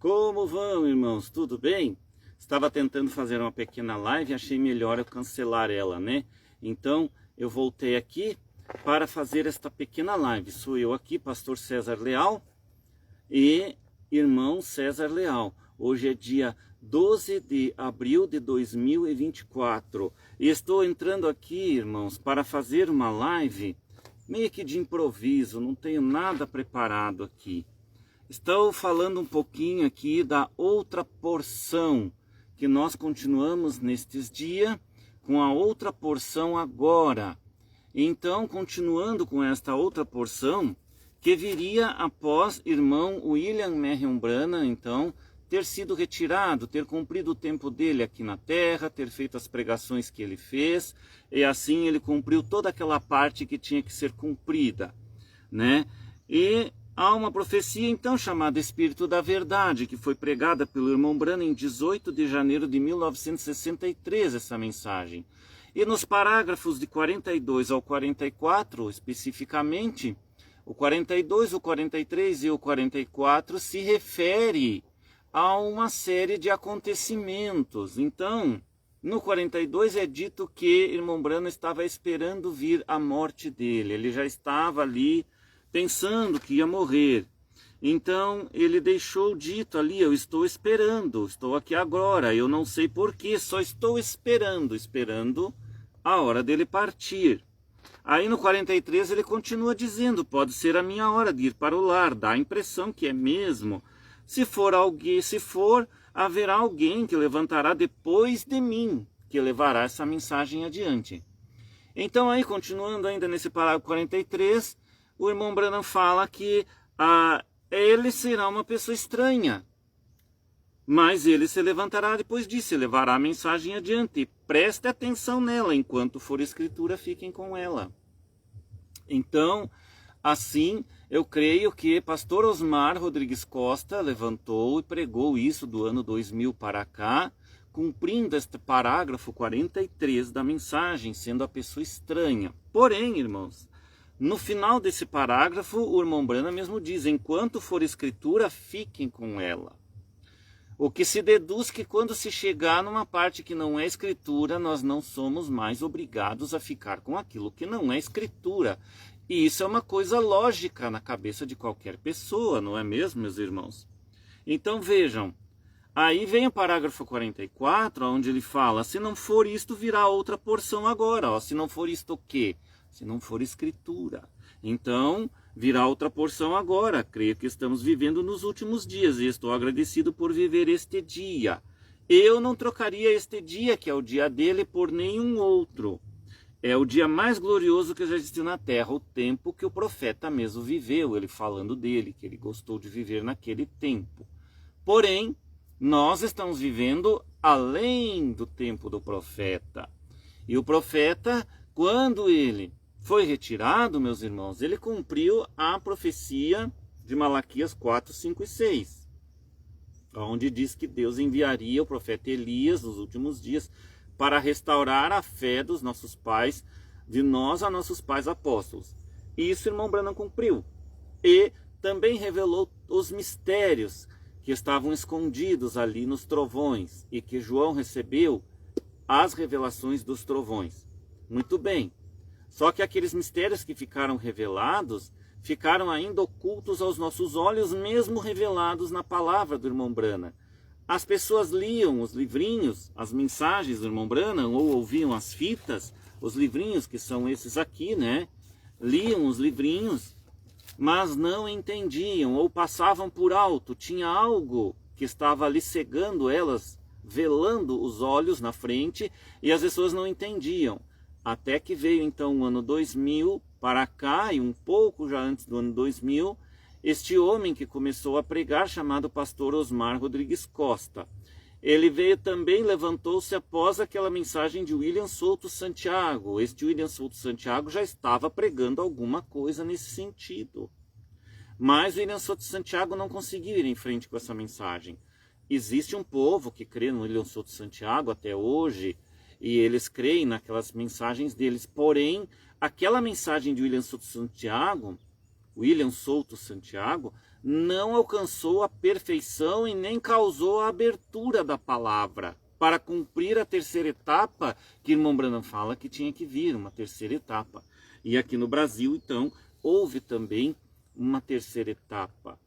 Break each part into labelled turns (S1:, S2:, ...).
S1: Como vão, irmãos? Tudo bem? Estava tentando fazer uma pequena live e achei melhor eu cancelar ela, né? Então, eu voltei aqui para fazer esta pequena live. Sou eu aqui, pastor César Leal e irmão César Leal. Hoje é dia 12 de abril de 2024. E estou entrando aqui, irmãos, para fazer uma live meio que de improviso, não tenho nada preparado aqui. Estou falando um pouquinho aqui da outra porção, que nós continuamos nestes dias com a outra porção agora. Então, continuando com esta outra porção, que viria após irmão William Marion Branham, então, ter sido retirado, ter cumprido o tempo dele aqui na Terra, ter feito as pregações que ele fez, e assim ele cumpriu toda aquela parte que tinha que ser cumprida, né? E há uma profecia então chamada Espírito da Verdade, que foi pregada pelo irmão Branham em 18 de janeiro de 1963, essa mensagem. E nos parágrafos de 42 ao 44, especificamente, o 42, o 43 e o 44 se refere a uma série de acontecimentos. Então, no 42 é dito que irmão Branham estava esperando vir a morte dele. Ele já estava ali pensando que ia morrer. Então, ele deixou dito ali, eu estou esperando, estou aqui agora, eu não sei porquê, só estou esperando a hora dele partir. Aí no 43 ele continua dizendo, pode ser a minha hora de ir para o lar, dá a impressão que é mesmo. Se for, haverá alguém que levantará depois de mim, que levará essa mensagem adiante. Então aí, continuando ainda nesse parágrafo 43, o irmão Branham fala que ele será uma pessoa estranha, mas ele se levantará depois disso, e levará a mensagem adiante. Preste atenção nela, enquanto for escritura, fiquem com ela. Então, assim, eu creio que pastor Osmar Rodrigues Costa levantou e pregou isso do ano 2000 para cá, cumprindo este parágrafo 43 da mensagem, sendo a pessoa estranha. Porém, irmãos, no final desse parágrafo, o irmão Branham mesmo diz, enquanto for escritura, fiquem com ela. O que se deduz que quando se chegar numa parte que não é escritura, nós não somos mais obrigados a ficar com aquilo que não é escritura. E isso é uma coisa lógica na cabeça de qualquer pessoa, não é mesmo, meus irmãos? Então vejam, aí vem o parágrafo 44, onde ele fala, se não for isto, virá outra porção agora. Ó, se não for isto o quê? Se não for escritura. Então, virá outra porção agora. Creio que estamos vivendo nos últimos dias e estou agradecido por viver este dia. Eu não trocaria este dia, que é o dia dele, por nenhum outro. É o dia mais glorioso que já existiu na terra, o tempo que o profeta mesmo viveu, ele falando dele, que ele gostou de viver naquele tempo. Porém, nós estamos vivendo além do tempo do profeta. E o profeta, quando ele foi retirado, meus irmãos, ele cumpriu a profecia de Malaquias 4, 5 e 6, onde diz que Deus enviaria o profeta Elias nos últimos dias para restaurar a fé dos nossos pais, de nós a nossos pais apóstolos. E isso o irmão Branham cumpriu. E também revelou os mistérios que estavam escondidos ali nos trovões, e que João recebeu as revelações dos trovões. Muito bem. Só que aqueles mistérios que ficaram revelados, ficaram ainda ocultos aos nossos olhos, mesmo revelados na palavra do irmão Branham. As pessoas liam os livrinhos, as mensagens do irmão Branham, ou ouviam as fitas, os livrinhos que são esses aqui, né? Liam os livrinhos, mas não entendiam, ou passavam por alto. Tinha algo que estava ali cegando elas, velando os olhos na frente, e as pessoas não entendiam. Até que veio então o ano 2000 para cá, e um pouco já antes do ano 2000, este homem que começou a pregar, chamado pastor Osmar Rodrigues Costa. Ele veio também, levantou-se após aquela mensagem de William Souto Santiago. Este William Souto Santiago já estava pregando alguma coisa nesse sentido. Mas William Souto Santiago não conseguiu ir em frente com essa mensagem. Existe um povo que crê no William Souto Santiago até hoje, e eles creem naquelas mensagens deles. Porém, aquela mensagem de William Souto Santiago não alcançou a perfeição e nem causou a abertura da palavra para cumprir a terceira etapa que irmão Branham fala que tinha que vir, uma terceira etapa. E aqui no Brasil, então, houve também uma terceira etapa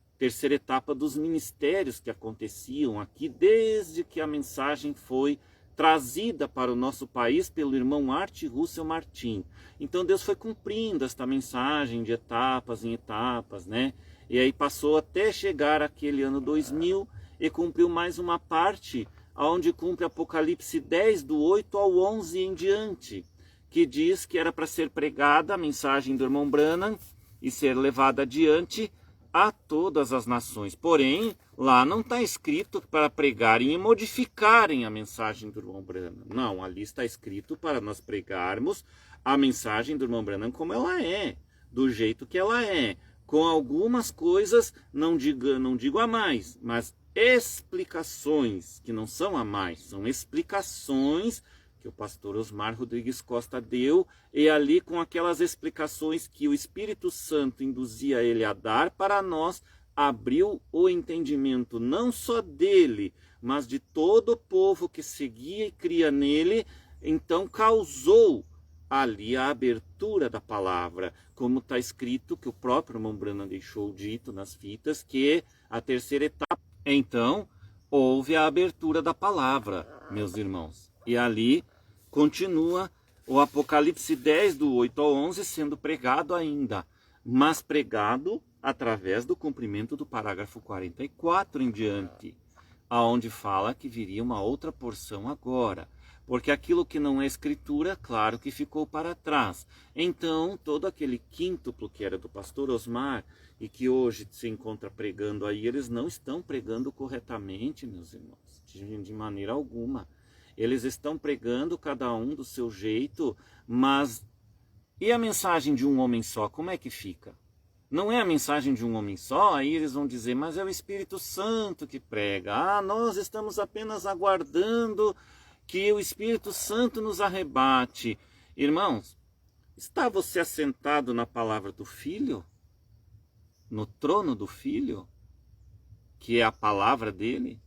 S1: dos ministérios que aconteciam aqui desde que a mensagem foi trazida para o nosso país pelo irmão Art Russell Martin. Então Deus foi cumprindo esta mensagem de etapas em etapas, né? E aí passou até chegar aquele ano 2000 e cumpriu mais uma parte, onde cumpre Apocalipse 10, do 8 ao 11 em diante, que diz que era para ser pregada a mensagem do irmão Branham e ser levada adiante a todas as nações. Porém, lá não está escrito para pregarem e modificarem a mensagem do irmão Branham. Não, ali está escrito para nós pregarmos a mensagem do irmão Branham como ela é, do jeito que ela é, com algumas coisas, não digo a mais, mas explicações, que não são a mais, são explicações que o pastor Osmar Rodrigues Costa deu, e ali com aquelas explicações que o Espírito Santo induzia ele a dar para nós, abriu o entendimento não só dele, mas de todo o povo que seguia e cria nele, então causou ali a abertura da palavra, como está escrito, que o próprio irmão Branham deixou dito nas fitas, que a terceira etapa, então, houve a abertura da palavra, meus irmãos, e ali continua o Apocalipse 10, do 8 ao 11, sendo pregado ainda, mas pregado através do cumprimento do parágrafo 44 em diante, aonde fala que viria uma outra porção agora, porque aquilo que não é escritura, claro que ficou para trás. Então, todo aquele quíntuplo que era do pastor Osmar e que hoje se encontra pregando aí, eles não estão pregando corretamente, meus irmãos, de maneira alguma. Eles estão pregando cada um do seu jeito, mas e a mensagem de um homem só, como é que fica? Não é a mensagem de um homem só, aí eles vão dizer, mas é o Espírito Santo que prega. Ah, nós estamos apenas aguardando que o Espírito Santo nos arrebate. Irmãos, está você assentado na palavra do Filho? No trono do Filho? Que é a palavra dele?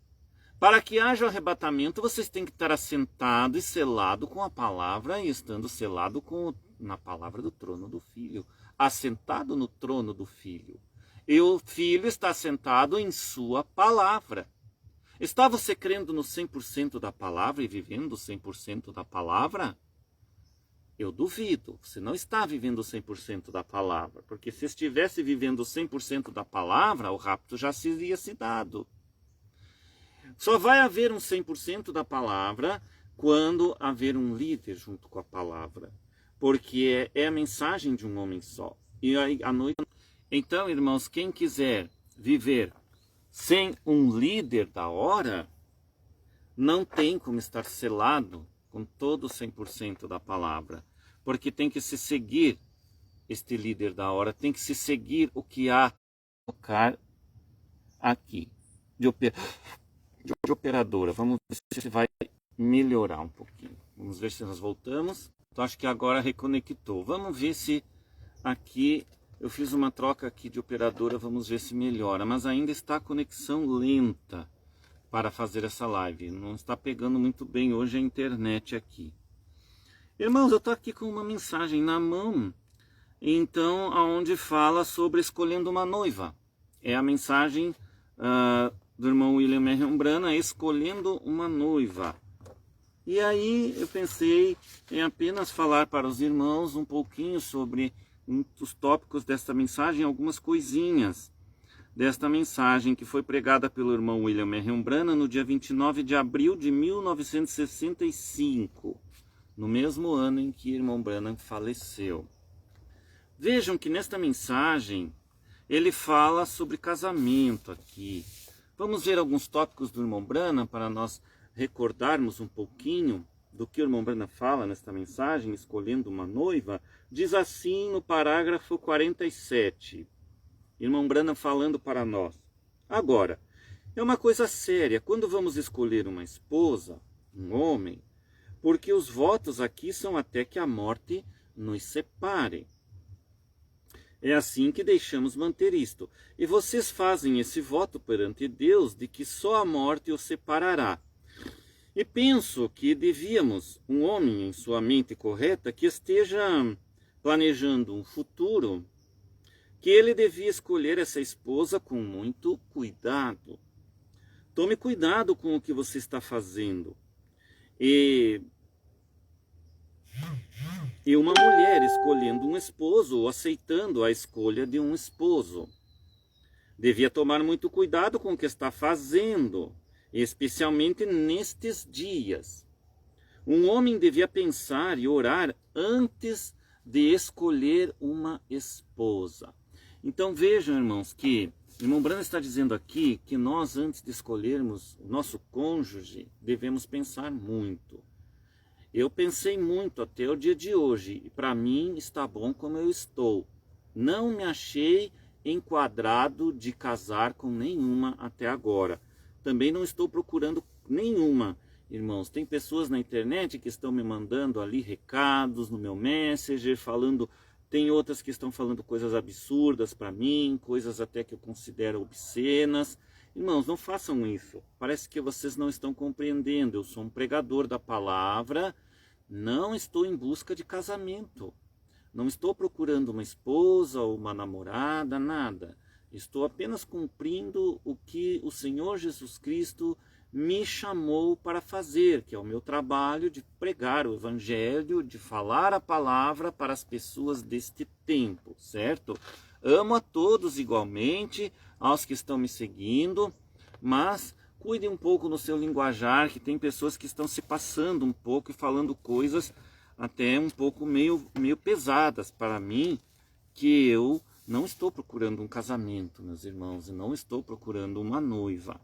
S1: Para que haja o arrebatamento, vocês têm que estar assentado e selado com a palavra, e estando selado na palavra do trono do Filho. Assentado no trono do Filho. E o Filho está assentado em sua palavra. Está você crendo no 100% da palavra e vivendo 100% da palavra? Eu duvido. Você não está vivendo 100% da palavra. Porque se estivesse vivendo 100% da palavra, o rapto já seria se dado. Só vai haver um 100% da palavra quando haver um líder junto com a palavra. Porque é a mensagem de um homem só. E aí, à noite... Então, irmãos, quem quiser viver sem um líder da hora, não tem como estar selado com todo o 100% da palavra. Porque tem que se seguir este líder da hora, tem que se seguir o que há colocar aqui de operadora. Vamos ver se vai melhorar um pouquinho. Vamos ver se nós voltamos. Então, acho que agora reconectou. Vamos ver se aqui... Eu fiz uma troca aqui de operadora, vamos ver se melhora. Mas ainda está a conexão lenta para fazer essa live. Não está pegando muito bem hoje a internet aqui. Irmãos, eu estou aqui com uma mensagem na mão. Então, aonde fala sobre escolhendo uma noiva. É a mensagem do irmão William Marion Branham, escolhendo uma noiva. E aí eu pensei em apenas falar para os irmãos um pouquinho sobre os tópicos desta mensagem, algumas coisinhas desta mensagem que foi pregada pelo irmão William Marion Branham no dia 29 de abril de 1965, no mesmo ano em que o irmão Branham faleceu. Vejam que nesta mensagem ele fala sobre casamento aqui. Vamos ver alguns tópicos do irmão Branham para nós recordarmos um pouquinho do que o irmão Branham fala nesta mensagem, escolhendo uma noiva. Diz assim no parágrafo 47, irmão Branham falando para nós. Agora, é uma coisa séria, quando vamos escolher uma esposa, um homem, porque os votos aqui são até que a morte nos separe. É assim que deixamos manter isto. E vocês fazem esse voto perante Deus de que só a morte os separará. E penso que devíamos, um homem em sua mente correta, que esteja planejando um futuro, que ele devia escolher essa esposa com muito cuidado. Tome cuidado com o que você está fazendo. E uma mulher escolhendo um esposo ou aceitando a escolha de um esposo devia tomar muito cuidado com o que está fazendo, especialmente nestes dias. Um homem devia pensar e orar antes de escolher uma esposa. Então vejam, irmãos, que o irmão Branham está dizendo aqui que nós, antes de escolhermos o nosso cônjuge, devemos pensar muito. Eu pensei muito até o dia de hoje, e para mim está bom como eu estou. Não me achei enquadrado de casar com nenhuma até agora. Também não estou procurando nenhuma. Irmãos, tem pessoas na internet que estão me mandando ali recados no meu Messenger, falando, tem outras que estão falando coisas absurdas para mim, coisas até que eu considero obscenas. Irmãos, não façam isso. Parece que vocês não estão compreendendo. Eu sou um pregador da palavra, não estou em busca de casamento. Não estou procurando uma esposa ou uma namorada, nada. Estou apenas cumprindo o que o Senhor Jesus Cristo me chamou para fazer, que é o meu trabalho de pregar o Evangelho, de falar a palavra para as pessoas deste tempo, certo? Amo a todos igualmente, aos que estão me seguindo, mas cuide um pouco no seu linguajar, que tem pessoas que estão se passando um pouco e falando coisas até um pouco meio pesadas para mim, que eu não estou procurando um casamento, meus irmãos, e não estou procurando uma noiva.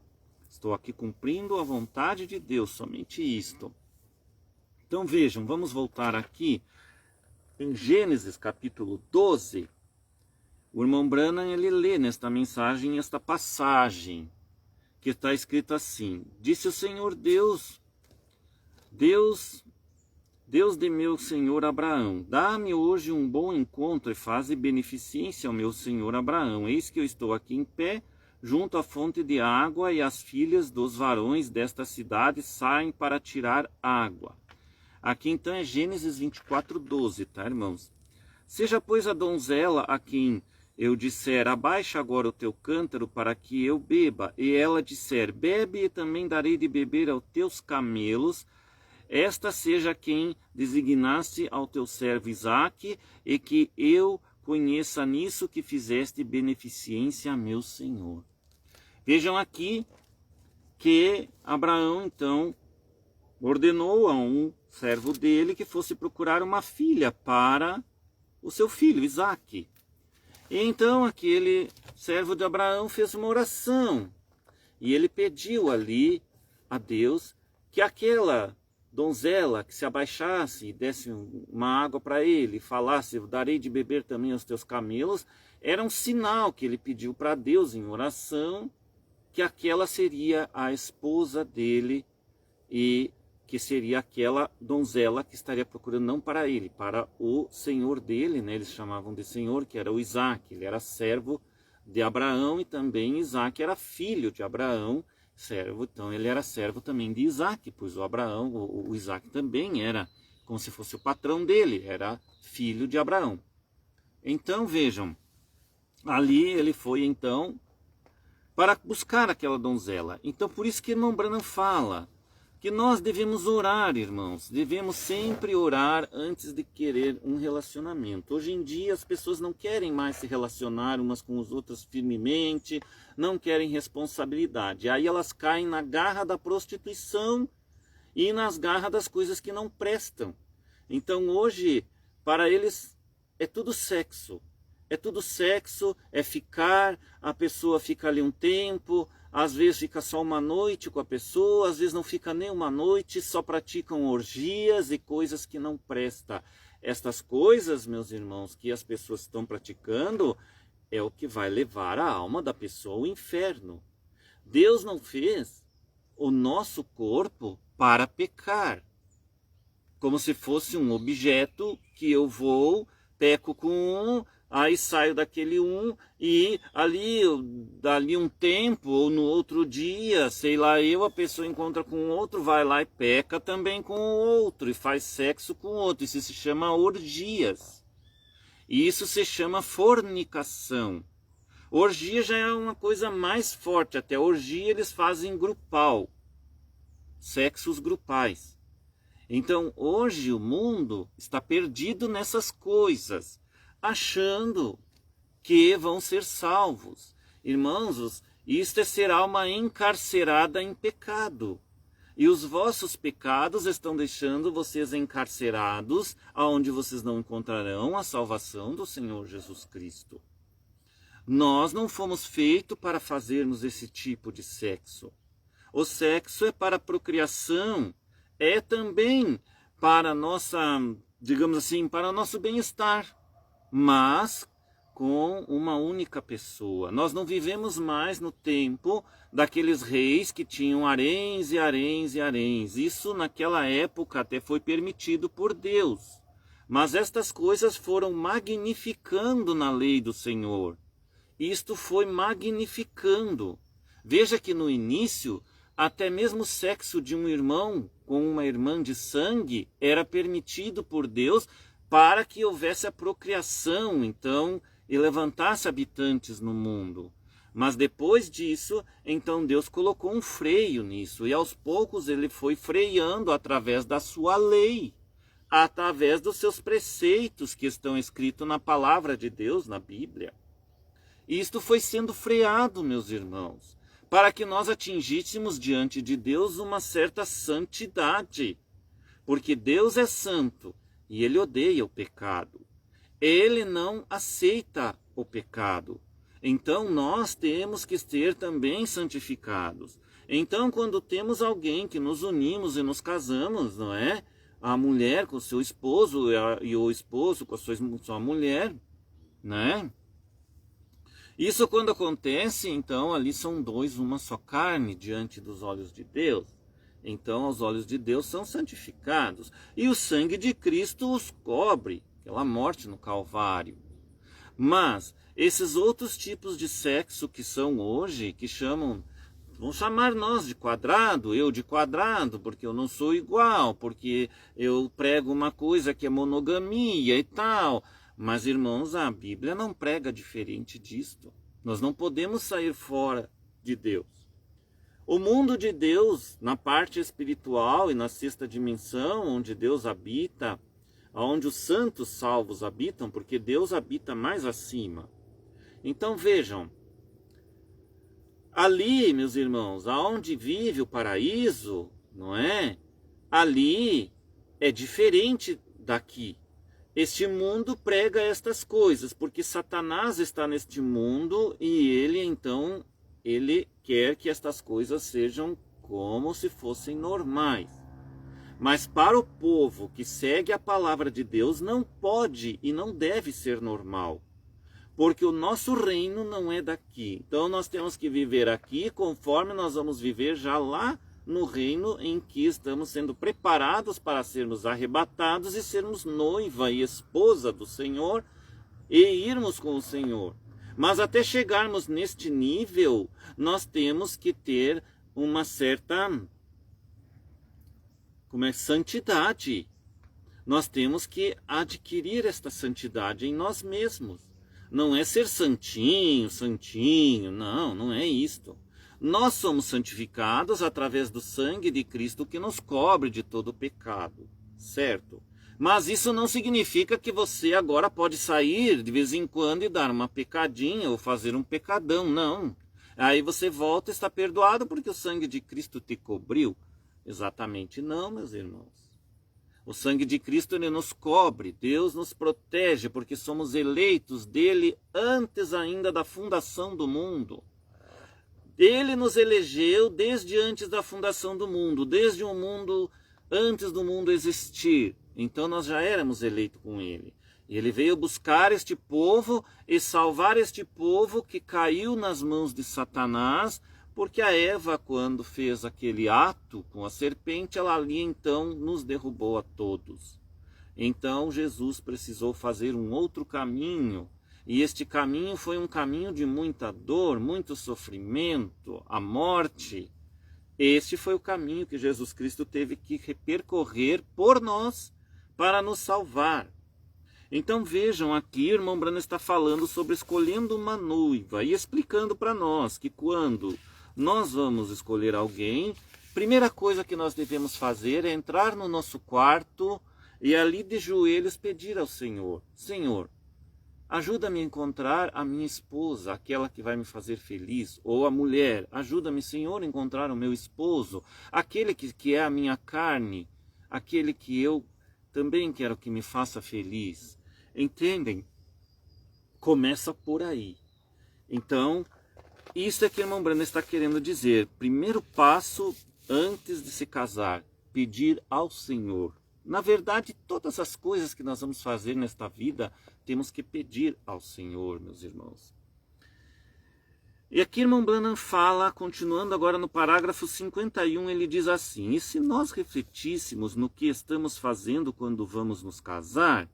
S1: Estou aqui cumprindo a vontade de Deus, somente isto. Então vejam, vamos voltar aqui em Gênesis capítulo 12. O irmão Branham, ele lê nesta mensagem esta passagem, que está escrita assim: disse o Senhor Deus de meu senhor Abraão, dá-me hoje um bom encontro e faze beneficência ao meu senhor Abraão. Eis que eu estou aqui em pé, junto à fonte de água, e as filhas dos varões desta cidade saem para tirar água. Aqui então é Gênesis 24:12, tá, irmãos? Seja, pois, a donzela a quem eu disser, abaixa agora o teu cântaro para que eu beba, e ela disser, bebe, e também darei de beber aos teus camelos, esta seja quem designaste ao teu servo Isaque, e que eu conheça nisso que fizeste beneficência a meu Senhor. Vejam aqui que Abraão, então, ordenou a um servo dele que fosse procurar uma filha para o seu filho, Isaque. E então aquele servo de Abraão fez uma oração. E ele pediu ali a Deus que aquela donzela que se abaixasse e desse uma água para ele, falasse, darei de beber também aos teus camelos, era um sinal que ele pediu para Deus em oração, que aquela seria a esposa dele e que seria aquela donzela que estaria procurando não para ele, para o senhor dele, né? Eles chamavam de senhor, que era o Isaque. Ele era servo de Abraão e também Isaque era filho de Abraão, servo. Então ele era servo também de Isaque, pois o Isaque também era como se fosse o patrão dele, era filho de Abraão. Então vejam, ali ele foi então para buscar aquela donzela. Então por isso que o irmão Branham fala que nós devemos orar, irmãos, devemos sempre orar antes de querer um relacionamento. Hoje em dia as pessoas não querem mais se relacionar umas com as outras firmemente, não querem responsabilidade. Aí elas caem na garra da prostituição e nas garras das coisas que não prestam. Então hoje, para eles, é tudo sexo. É tudo sexo, é ficar, a pessoa fica ali um tempo, às vezes fica só uma noite com a pessoa, às vezes não fica nem uma noite, só praticam orgias e coisas que não prestam. Estas coisas, meus irmãos, que as pessoas estão praticando, é o que vai levar a alma da pessoa ao inferno. Deus não fez o nosso corpo para pecar, como se fosse um objeto que eu vou, peco com um, aí saio daquele um e dali um tempo ou no outro dia, sei lá, a pessoa encontra com outro, vai lá e peca também com o outro e faz sexo com o outro. Isso se chama orgias. E isso se chama fornicação. Orgia já é uma coisa mais forte, até orgia eles fazem grupal, sexos grupais. Então hoje o mundo está perdido nessas coisas, achando que vão ser salvos. Irmãos, isto é ser alma encarcerada em pecado. E os vossos pecados estão deixando vocês encarcerados, aonde vocês não encontrarão a salvação do Senhor Jesus Cristo. Nós não fomos feitos para fazermos esse tipo de sexo. O sexo é para a procriação, é também para nossa, digamos assim, para o nosso bem-estar, mas com uma única pessoa. Nós não vivemos mais no tempo daqueles reis que tinham haréns e haréns e haréns. Isso naquela época até foi permitido por Deus. Mas estas coisas foram magnificando na lei do Senhor. Isto foi magnificando. Veja que no início, até mesmo o sexo de um irmão com uma irmã de sangue era permitido por Deus para que houvesse a procriação, então, e levantasse habitantes no mundo. Mas depois disso, então Deus colocou um freio nisso, e aos poucos ele foi freando através da sua lei, através dos seus preceitos que estão escritos na palavra de Deus, na Bíblia. Isto foi sendo freado, meus irmãos, para que nós atingíssemos diante de Deus uma certa santidade. Porque Deus é santo e Ele odeia o pecado. Ele não aceita o pecado. Então nós temos que ser também santificados. Então quando temos alguém que nos unimos e nos casamos, não é? A mulher com o seu esposo e o esposo com a sua mulher, né? Isso quando acontece, então ali são dois, uma só carne diante dos olhos de Deus. Então aos olhos de Deus são santificados. E o sangue de Cristo os cobre, aquela morte no Calvário. Mas esses outros tipos de sexo que são hoje, que chamam, vão chamar nós de quadrado, eu de quadrado, porque eu não sou igual, porque eu prego uma coisa que é monogamia e tal. Mas, irmãos, a Bíblia não prega diferente disto. Nós não podemos sair fora de Deus. O mundo de Deus, na parte espiritual e na sexta dimensão, onde Deus habita, onde os santos salvos habitam, porque Deus habita mais acima. Então vejam, ali, meus irmãos, aonde vive o paraíso, não é? Ali é diferente daqui. Este mundo prega estas coisas, porque Satanás está neste mundo e ele quer que estas coisas sejam como se fossem normais. Mas para o povo que segue a palavra de Deus não pode e não deve ser normal, porque o nosso reino não é daqui. Então nós temos que viver aqui conforme nós vamos viver já lá no reino em que estamos sendo preparados para sermos arrebatados e sermos noiva e esposa do Senhor e irmos com o Senhor. Mas até chegarmos neste nível, nós temos que ter uma certa santidade. Nós temos que adquirir esta santidade em nós mesmos. Não é ser santinho, não é isto. Nós somos santificados através do sangue de Cristo que nos cobre de todo pecado, certo? Mas isso não significa que você agora pode sair de vez em quando e dar uma pecadinha ou fazer um pecadão, não. Aí você volta e está perdoado porque o sangue de Cristo te cobriu. Exatamente não, meus irmãos. O sangue de Cristo ele nos cobre, Deus nos protege porque somos eleitos dele antes ainda da fundação do mundo. Ele nos elegeu desde antes da fundação do mundo, desde o mundo, antes do mundo existir. Então nós já éramos eleitos com ele. E ele veio buscar este povo e salvar este povo que caiu nas mãos de Satanás, porque a Eva, quando fez aquele ato com a serpente, ela ali então nos derrubou a todos. Então Jesus precisou fazer um outro caminho. E este caminho foi um caminho de muita dor, muito sofrimento, a morte. Este foi o caminho que Jesus Cristo teve que percorrer por nós para nos salvar. Então vejam aqui, irmão Branham está falando sobre escolhendo uma noiva e explicando para nós que quando nós vamos escolher alguém, primeira coisa que nós devemos fazer é entrar no nosso quarto e ali de joelhos pedir ao Senhor: Senhor, ajuda-me a encontrar a minha esposa, aquela que vai me fazer feliz. Ou a mulher: ajuda-me, Senhor, a encontrar o meu esposo, aquele que é a minha carne, aquele que eu também quero que me faça feliz. Entendem? Começa por aí. Então, isso é que o irmão Branham está querendo dizer. Primeiro passo antes de se casar, pedir ao Senhor. Na verdade, todas as coisas que nós vamos fazer nesta vida, temos que pedir ao Senhor, meus irmãos. E aqui irmão Branham fala, continuando agora no parágrafo 51, ele diz assim: e se nós refletíssemos no que estamos fazendo quando vamos nos casar,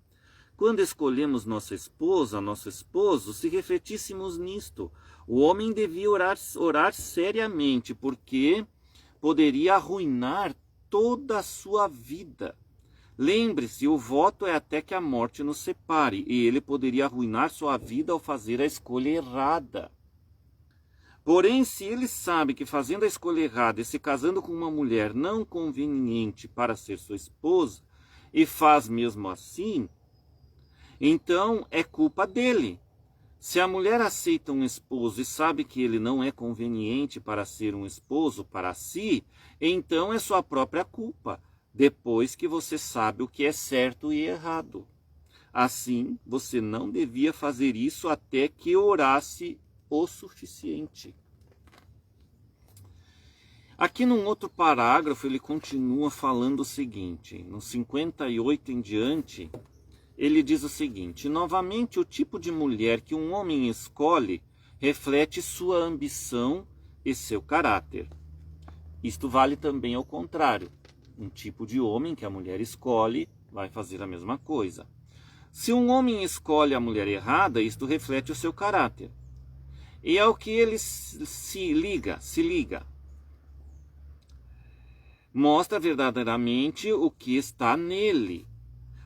S1: quando escolhemos nossa esposa, nosso esposo, se refletíssemos nisto, o homem devia orar seriamente, porque poderia arruinar toda a sua vida. Lembre-se, o voto é até que a morte nos separe, e ele poderia arruinar sua vida ao fazer a escolha errada. Porém, se ele sabe que fazendo a escolha errada e se casando com uma mulher não conveniente para ser sua esposa, e faz mesmo assim, então é culpa dele. Se a mulher aceita um esposo e sabe que ele não é conveniente para ser um esposo para si, então é sua própria culpa, depois que você sabe o que é certo e errado. Assim, você não devia fazer isso até que orasse o suficiente. Aqui num outro parágrafo ele continua falando o seguinte, no 58 em diante, ele diz o seguinte: novamente, o tipo de mulher que um homem escolhe reflete sua ambição e seu caráter. Isto vale também ao contrário. Um tipo de homem que a mulher escolhe vai fazer a mesma coisa. Se um homem escolhe a mulher errada, isto reflete o seu caráter. E é o que ele se liga. Mostra verdadeiramente o que está nele.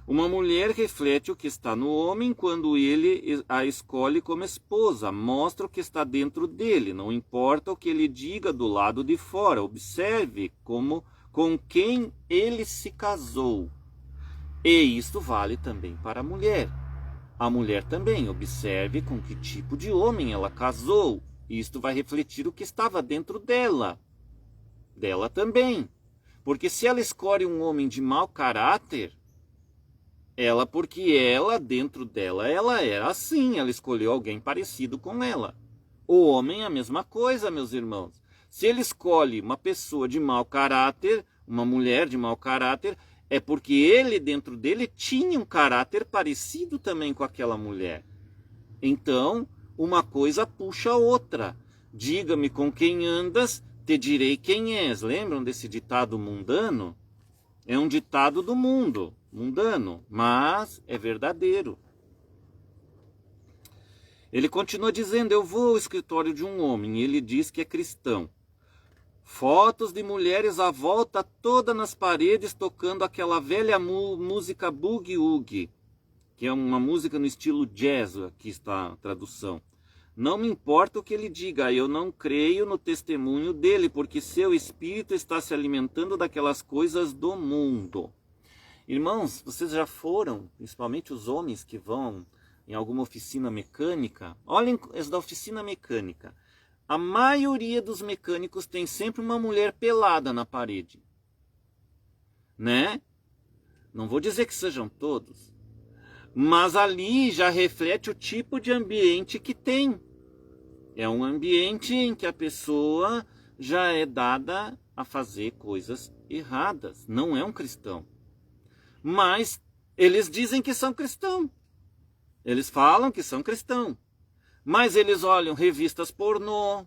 S1: Uma mulher reflete o que está no homem quando ele a escolhe como esposa. Mostra o que está dentro dele, não importa o que ele diga do lado de fora. Observe com quem ele se casou. E isto vale também para a mulher. A mulher também, observe com que tipo de homem ela casou. Isto vai refletir o que estava dentro dela. Dela também. Porque se ela escolhe um homem de mau caráter, porque ela, dentro dela, ela era assim, ela escolheu alguém parecido com ela. O homem é a mesma coisa, meus irmãos. Se ele escolhe uma pessoa de mau caráter, uma mulher de mau caráter, é porque ele, dentro dele, tinha um caráter parecido também com aquela mulher. Então, uma coisa puxa a outra. Diga-me com quem andas, te direi quem és. Lembram desse ditado mundano? É um ditado do mundo, mundano, mas é verdadeiro. Ele continua dizendo: eu vou ao escritório de um homem, e ele diz que é cristão. Fotos de mulheres à volta toda nas paredes tocando aquela velha música boogie-woogie, que é uma música no estilo jazz, aqui está a tradução. Não me importa o que ele diga, eu não creio no testemunho dele, porque seu espírito está se alimentando daquelas coisas do mundo. Irmãos, vocês já foram, principalmente os homens que vão em alguma oficina mecânica? Olhem as da oficina mecânica. A maioria dos mecânicos tem sempre uma mulher pelada na parede. Né? Não vou dizer que sejam todos. Mas ali já reflete o tipo de ambiente que tem. É um ambiente em que a pessoa já é dada a fazer coisas erradas. Não é um cristão. Mas eles dizem que são cristãos. Eles falam que são cristãos. Mas eles olham revistas pornô.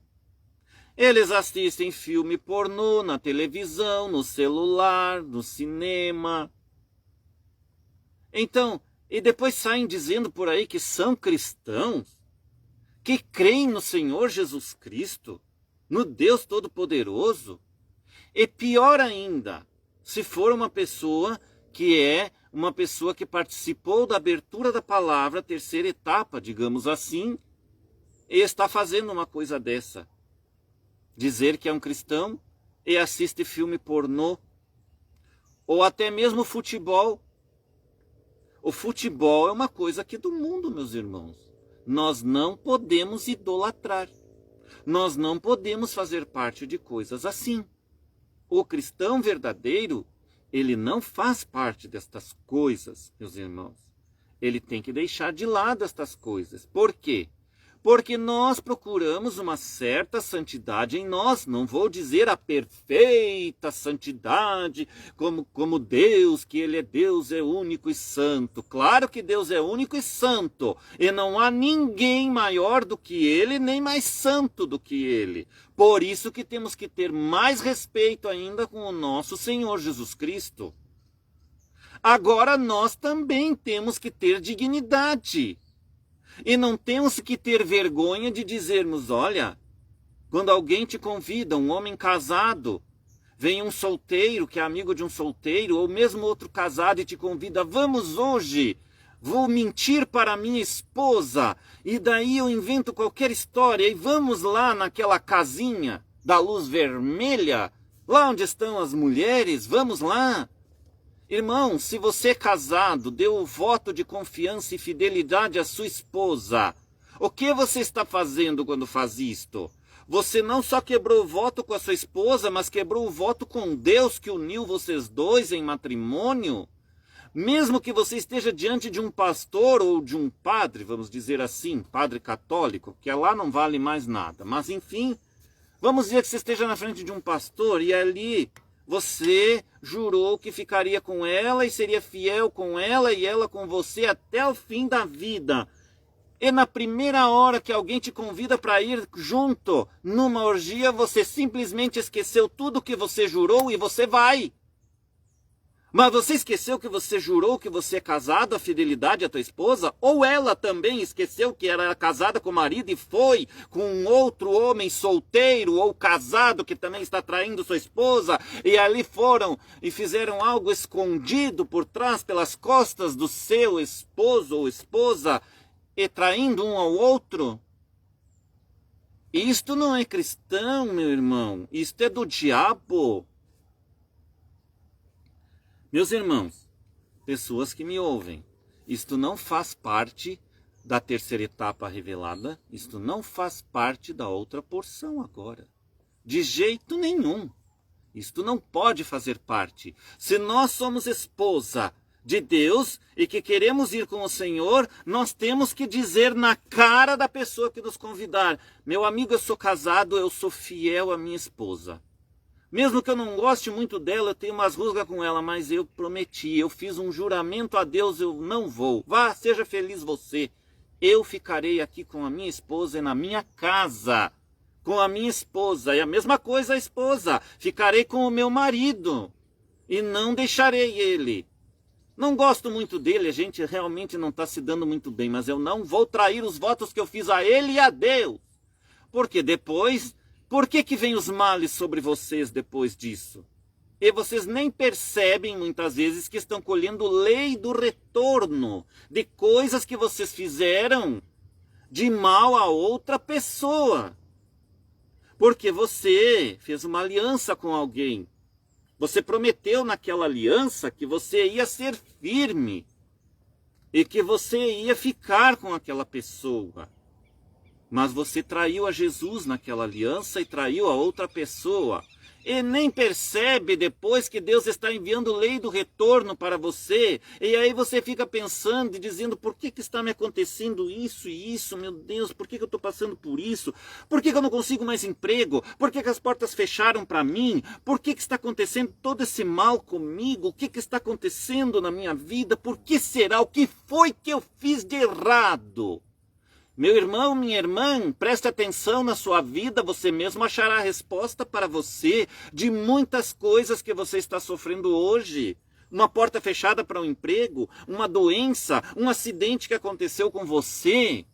S1: Eles assistem filme pornô na televisão, no celular, no cinema. Então, e depois saem dizendo por aí que são cristãos, que creem no Senhor Jesus Cristo, no Deus Todo-Poderoso. E pior ainda, se for uma pessoa que participou da abertura da palavra, terceira etapa, digamos assim, e está fazendo uma coisa dessa. Dizer que é um cristão e assiste filme pornô, ou até mesmo futebol. O futebol é uma coisa aqui do mundo, meus irmãos. Nós não podemos idolatrar. Nós não podemos fazer parte de coisas assim. O cristão verdadeiro, ele não faz parte destas coisas, meus irmãos. Ele tem que deixar de lado estas coisas. Por quê? Porque nós procuramos uma certa santidade em nós. Não vou dizer a perfeita santidade, como Deus, que Ele é Deus, é único e santo. Claro que Deus é único e santo. E não há ninguém maior do que Ele, nem mais santo do que Ele. Por isso que temos que ter mais respeito ainda com o nosso Senhor Jesus Cristo. Agora nós também temos que ter dignidade. E não temos que ter vergonha de dizermos, olha, quando alguém te convida, um homem casado, vem um solteiro que é amigo de um solteiro, ou mesmo outro casado e te convida, vamos hoje, vou mentir para minha esposa, e daí eu invento qualquer história, e vamos lá naquela casinha da luz vermelha, lá onde estão as mulheres, vamos lá. Irmão, se você é casado, deu o voto de confiança e fidelidade à sua esposa, o que você está fazendo quando faz isto? Você não só quebrou o voto com a sua esposa, mas quebrou o voto com Deus que uniu vocês dois em matrimônio. Mesmo que você esteja diante de um pastor ou de um padre, vamos dizer assim, padre católico, que lá não vale mais nada. Mas enfim, vamos dizer que você esteja na frente de um pastor e ali você jurou que ficaria com ela e seria fiel com ela e ela com você até o fim da vida. E na primeira hora que alguém te convida para ir junto numa orgia, você simplesmente esqueceu tudo que você jurou e você vai. Mas você esqueceu que você jurou que você é casado, a fidelidade à tua esposa? Ou ela também esqueceu que era casada com o marido e foi com um outro homem solteiro ou casado que também está traindo sua esposa? E ali foram e fizeram algo escondido por trás, pelas costas do seu esposo ou esposa, e traindo um ao outro? Isto não é cristão, meu irmão. Isto é do diabo. Meus irmãos, pessoas que me ouvem, isto não faz parte da terceira etapa revelada, isto não faz parte da outra porção agora. De jeito nenhum. Isto não pode fazer parte. Se nós somos esposa de Deus e que queremos ir com o Senhor, nós temos que dizer na cara da pessoa que nos convidar, meu amigo, eu sou casado, eu sou fiel à minha esposa. Mesmo que eu não goste muito dela, eu tenho umas rusgas com ela, mas eu prometi, eu fiz um juramento a Deus, eu não vou. Vá, seja feliz você. Eu ficarei aqui com a minha esposa e na minha casa, com a minha esposa. E a mesma coisa a esposa, ficarei com o meu marido e não deixarei ele. Não gosto muito dele, a gente realmente não está se dando muito bem, mas eu não vou trair os votos que eu fiz a ele e a Deus. Porque depois... Por que vem os males sobre vocês depois disso? E vocês nem percebem muitas vezes que estão colhendo lei do retorno de coisas que vocês fizeram de mal a outra pessoa. Porque você fez uma aliança com alguém. Você prometeu naquela aliança que você ia ser firme e que você ia ficar com aquela pessoa. Mas você traiu a Jesus naquela aliança e traiu a outra pessoa. E nem percebe depois que Deus está enviando lei do retorno para você. E aí você fica pensando e dizendo, por que está me acontecendo isso e isso? Meu Deus, por que eu estou passando por isso? Por que eu não consigo mais emprego? Por que as portas fecharam para mim? Por que está acontecendo todo esse mal comigo? O que está acontecendo na minha vida? Por que será? O que foi que eu fiz de errado? Meu irmão, minha irmã, preste atenção na sua vida, você mesmo achará a resposta para você de muitas coisas que você está sofrendo hoje. uma porta fechada para um emprego, uma doença, um acidente que aconteceu com você.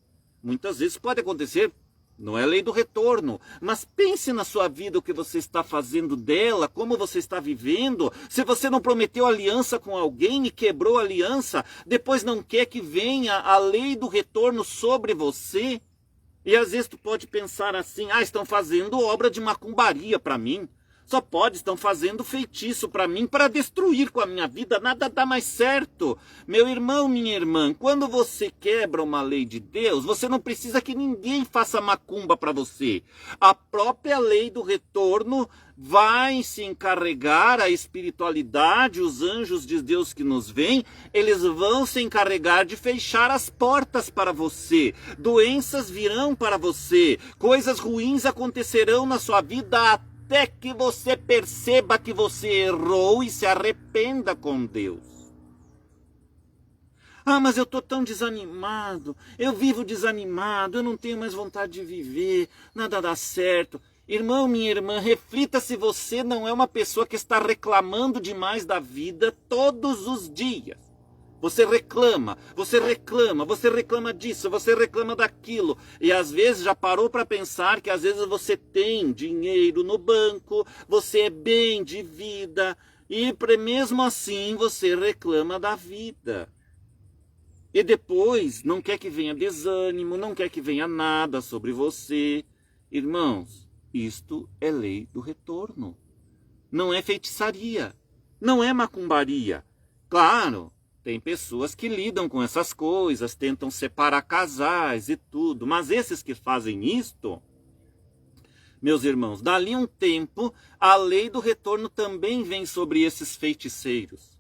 S1: Muitas vezes pode acontecer, não é lei do retorno, mas pense na sua vida, o que você está fazendo dela, como você está vivendo. Se você não prometeu aliança com alguém e quebrou a aliança, depois não quer que venha a lei do retorno sobre você. E às vezes tu pode pensar assim, estão fazendo obra de macumbaria para mim. Só pode, estão fazendo feitiço para mim, para destruir com a minha vida, nada dá mais certo. Meu irmão, minha irmã, quando você quebra uma lei de Deus, você não precisa que ninguém faça macumba para você. A própria lei do retorno vai se encarregar, a espiritualidade, os anjos de Deus que nos vêm, eles vão se encarregar de fechar as portas para você. Doenças virão para você, coisas ruins acontecerão na sua vida até que você perceba que você errou e se arrependa com Deus. Mas eu estou tão desanimado, eu vivo desanimado, eu não tenho mais vontade de viver, nada dá certo. Irmão, minha irmã, reflita se você não é uma pessoa que está reclamando demais da vida todos os dias. Você reclama disso, você reclama daquilo. E às vezes já parou para pensar que às vezes você tem dinheiro no banco, você é bem de vida, e mesmo assim você reclama da vida. E depois não quer que venha desânimo, não quer que venha nada sobre você. Irmãos, isto é lei do retorno. Não é feitiçaria, não é macumbaria. Claro, tem pessoas que lidam com essas coisas, tentam separar casais e tudo, mas esses que fazem isto, meus irmãos, dali um tempo, a lei do retorno também vem sobre esses feiticeiros.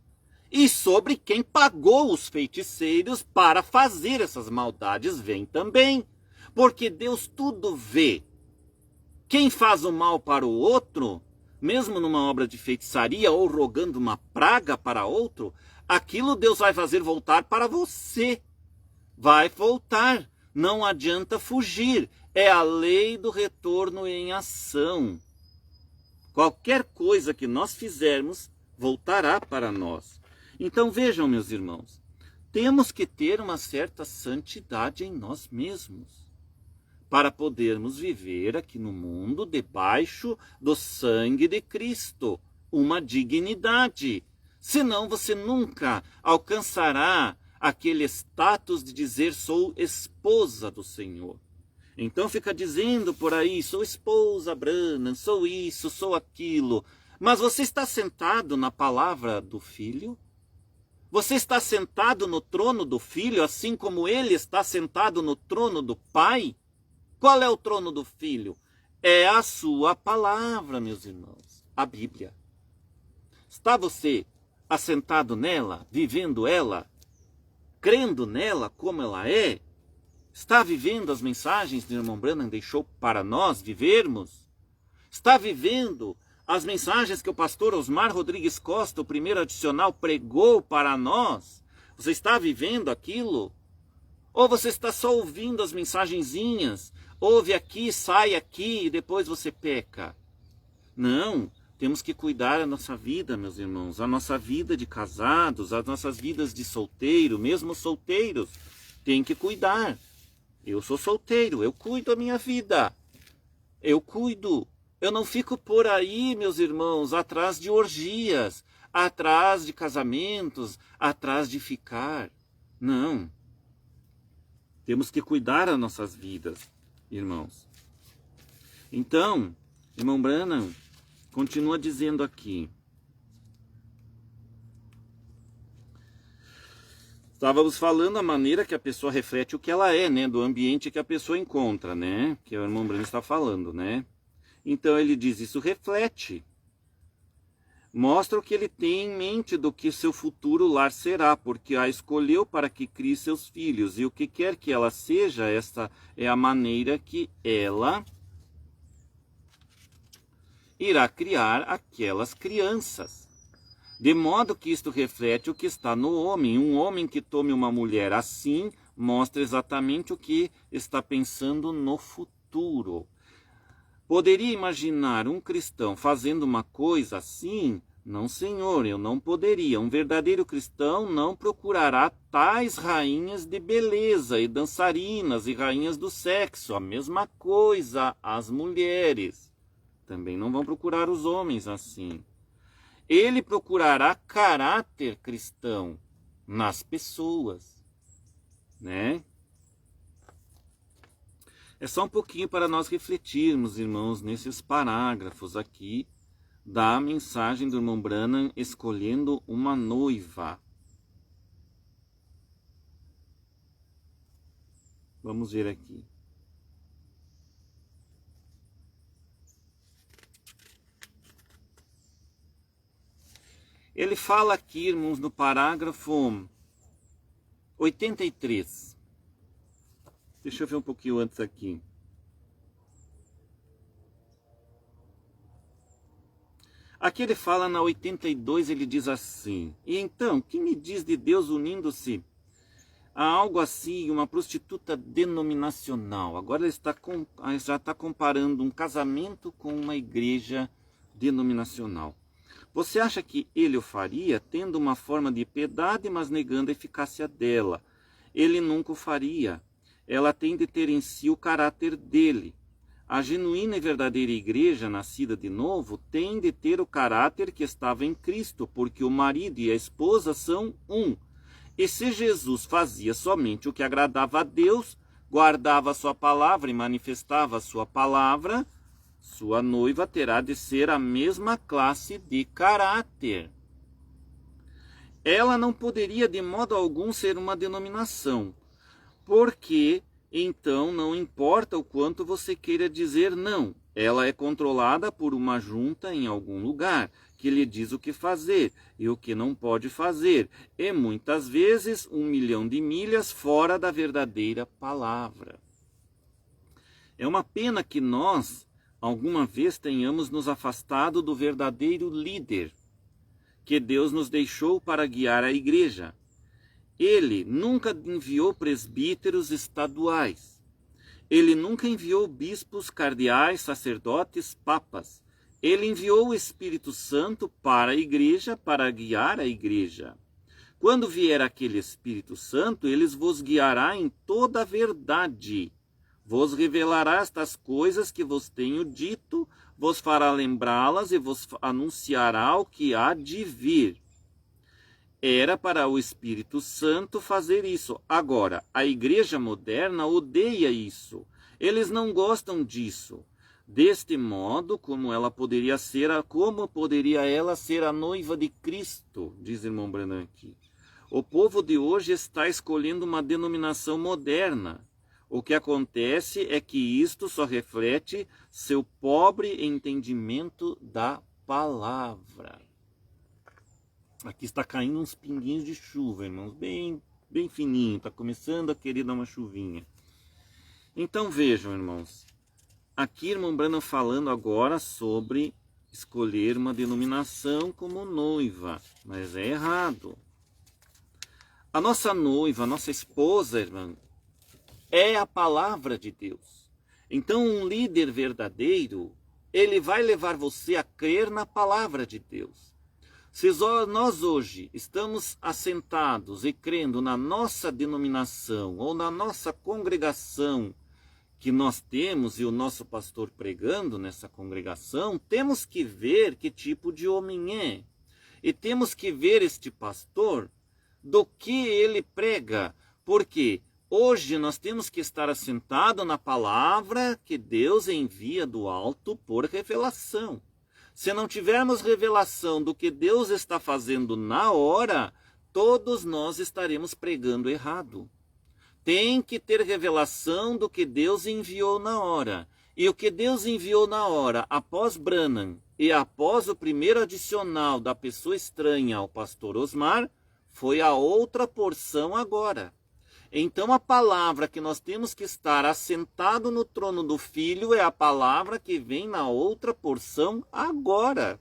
S1: E sobre quem pagou os feiticeiros para fazer essas maldades vem também. Porque Deus tudo vê. Quem faz o mal para o outro, mesmo numa obra de feitiçaria ou rogando uma praga para outro, aquilo Deus vai fazer voltar para você. Vai voltar. Não adianta fugir. É a lei do retorno em ação. Qualquer coisa que nós fizermos, voltará para nós. Então vejam, meus irmãos, temos que ter uma certa santidade em nós mesmos, para podermos viver aqui no mundo debaixo do sangue de Cristo, uma dignidade. Senão você nunca alcançará aquele status de dizer sou esposa do Senhor. Então fica dizendo por aí, sou esposa Branham, sou isso, sou aquilo. Mas você está sentado na palavra do Filho? Você está sentado no trono do Filho, assim como ele está sentado no trono do Pai? Qual é o trono do Filho? É a sua palavra, meus irmãos, a Bíblia. Está você assentado nela, vivendo ela, crendo nela como ela é? Está vivendo as mensagens que o irmão Branham deixou para nós vivermos? Está vivendo as mensagens que o pastor Osmar Rodrigues Costa, o primeiro adicional, pregou para nós? Você está vivendo aquilo? Ou você está só ouvindo as mensagenzinhas? Ouve aqui, sai aqui e depois você peca? Não, temos que cuidar da nossa vida, meus irmãos, a nossa vida de casados, as nossas vidas de solteiro, mesmo solteiros, tem que cuidar. Eu sou solteiro, eu cuido da minha vida. Eu cuido. Eu não fico por aí, meus irmãos, atrás de orgias, atrás de casamentos, atrás de ficar. Não. Temos que cuidar das nossas vidas, irmãos. Então, irmão Branham continua dizendo aqui. Estávamos falando a maneira que a pessoa reflete o que ela é, né? Do ambiente que a pessoa encontra, né? Que o irmão Branham está falando, né? Então ele diz, isso reflete. Mostra o que ele tem em mente do que seu futuro lar será, porque a escolheu para que crie seus filhos. E o que quer que ela seja, esta é a maneira que ela irá criar aquelas crianças. De modo que isto reflete o que está no homem. Um homem que tome uma mulher assim, mostra exatamente o que está pensando no futuro. Poderia imaginar um cristão fazendo uma coisa assim? Não, senhor, eu não poderia. Um verdadeiro cristão não procurará tais rainhas de beleza e dançarinas e rainhas do sexo. A mesma coisa as mulheres. Também não vão procurar os homens assim. Ele procurará caráter cristão nas pessoas, né? É só um pouquinho para nós refletirmos, irmãos, nesses parágrafos aqui da mensagem do irmão Branham escolhendo uma noiva. Vamos ver aqui. Ele fala aqui, irmãos, no parágrafo 83. Deixa eu ver um pouquinho antes aqui. Aqui ele fala na 82, ele diz assim: e então, que me diz de Deus unindo-se a algo assim, uma prostituta denominacional? Agora ele já está comparando um casamento com uma igreja denominacional. Você acha que ele o faria tendo uma forma de piedade, mas negando a eficácia dela? Ele nunca o faria. Ela tem de ter em si o caráter dele. A genuína e verdadeira igreja, nascida de novo, tem de ter o caráter que estava em Cristo, porque o marido e a esposa são um. E se Jesus fazia somente o que agradava a Deus, guardava a sua palavra e manifestava a sua palavra, sua noiva terá de ser a mesma classe de caráter. Ela não poderia de modo algum ser uma denominação, porque então não importa o quanto você queira dizer não, ela é controlada por uma junta em algum lugar, que lhe diz o que fazer e o que não pode fazer, e muitas vezes 1.000.000 de milhas fora da verdadeira palavra. É uma pena que nós, alguma vez, tenhamos nos afastado do verdadeiro líder que Deus nos deixou para guiar a igreja. Ele nunca enviou presbíteros estaduais. Ele nunca enviou bispos, cardeais, sacerdotes, papas. Ele enviou o Espírito Santo para a igreja, para guiar a igreja. Quando vier aquele Espírito Santo, ele vos guiará em toda a verdade. Vos revelará estas coisas que vos tenho dito, vos fará lembrá-las e vos anunciará o que há de vir. Era para o Espírito Santo fazer isso. Agora, a igreja moderna odeia isso. Eles não gostam disso. Deste modo, como poderia ela ser a noiva de Cristo, diz o irmão Branham aqui. O povo de hoje está escolhendo uma denominação moderna. O que acontece é que isto só reflete seu pobre entendimento da palavra. Aqui está caindo uns pinguinhos de chuva, irmãos, bem fininho, está começando a querer dar uma chuvinha. Então vejam, irmãos, aqui irmão Branham falando agora sobre escolher uma denominação como noiva, mas é errado. A nossa noiva, a nossa esposa, irmão, é a palavra de Deus. Então um líder verdadeiro, ele vai levar você a crer na palavra de Deus. Se nós hoje estamos assentados e crendo na nossa denominação ou na nossa congregação que nós temos e o nosso pastor pregando nessa congregação, temos que ver que tipo de homem é. E temos que ver este pastor do que ele prega. Porque hoje nós temos que estar assentados na palavra que Deus envia do alto por revelação. Se não tivermos revelação do que Deus está fazendo na hora, todos nós estaremos pregando errado. Tem que ter revelação do que Deus enviou na hora. E o que Deus enviou na hora, após Branham e após o primeiro adicional da pessoa estranha ao pastor Osmar, foi a outra porção agora. Então a palavra que nós temos que estar assentado no trono do Filho é a palavra que vem na outra porção agora.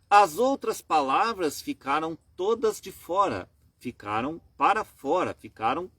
S1: As outras palavras ficaram todas de fora, ficaram para fora, ficaram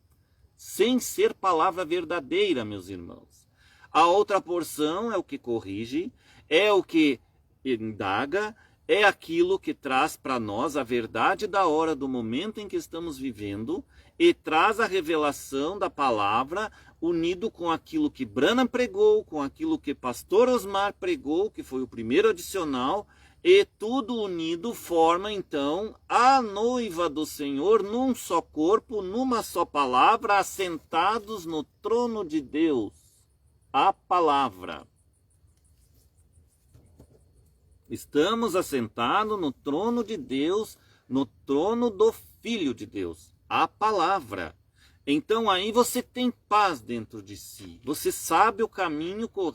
S1: sem ser palavra verdadeira, meus irmãos. A outra porção é o que corrige, é o que indaga, é aquilo que traz para nós a verdade da hora, do momento em que estamos vivendo, e traz a revelação da palavra, unido com aquilo que Branham pregou, com aquilo que pastor Osmar pregou, que foi o primeiro adicional, e tudo unido forma então a noiva do Senhor num só corpo, numa só palavra, assentados no trono de Deus. A palavra. Estamos assentados no trono de Deus, no trono do Filho de Deus. A palavra. Então aí você tem paz dentro de si. Você sabe o caminho correto.